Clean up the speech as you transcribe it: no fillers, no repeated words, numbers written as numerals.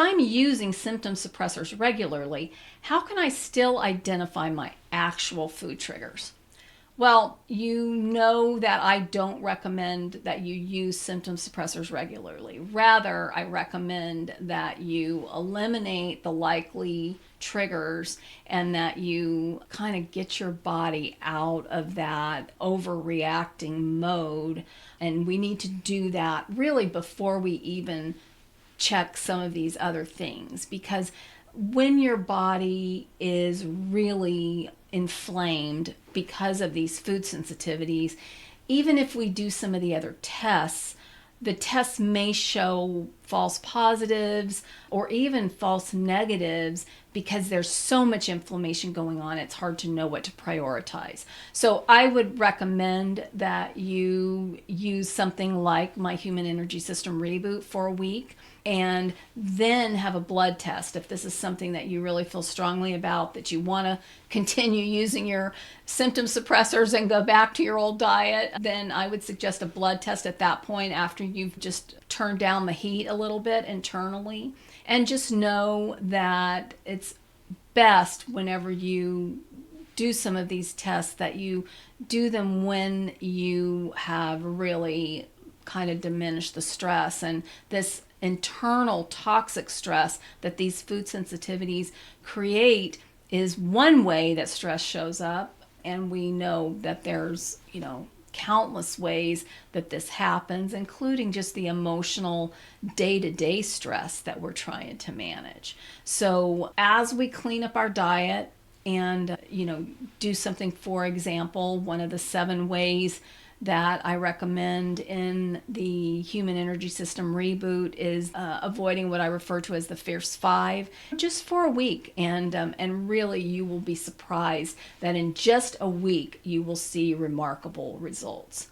I'm using symptom suppressors regularly, how can I still identify my actual food triggers? Well, you know that I don't recommend that you use symptom suppressors regularly. Rather, I recommend that you eliminate the likely triggers and that you kind of get your body out of that overreacting mode. And we need to do that really before we even check some of these other things, because when your body is really inflamed because of these food sensitivities, even if we do some of the other tests, the tests may show false positives or even false negatives because there's so much inflammation going on, it's hard to know what to prioritize. So I would recommend that you use something like my Human Energy System Reboot for a week, and then have a blood test. If this is something that you really feel strongly about, that you want to continue using your symptom suppressors and go back to your old diet, then I would suggest a blood test at that point after you've just turned down the heat a little bit internally. And just know that it's best whenever you do some of these tests that you do them when you have really kind of diminished the stress, and this internal toxic stress that these food sensitivities create is one way that stress shows up. And we know that there's, countless ways that this happens, including just the emotional day-to-day stress that we're trying to manage. So as we clean up our diet and, do something, for example, one of the 7 ways that I recommend in the Human Energy System Reboot is avoiding what I refer to as the Fierce 5, just for a week. And really, you will be surprised that in just a week, you will see remarkable results.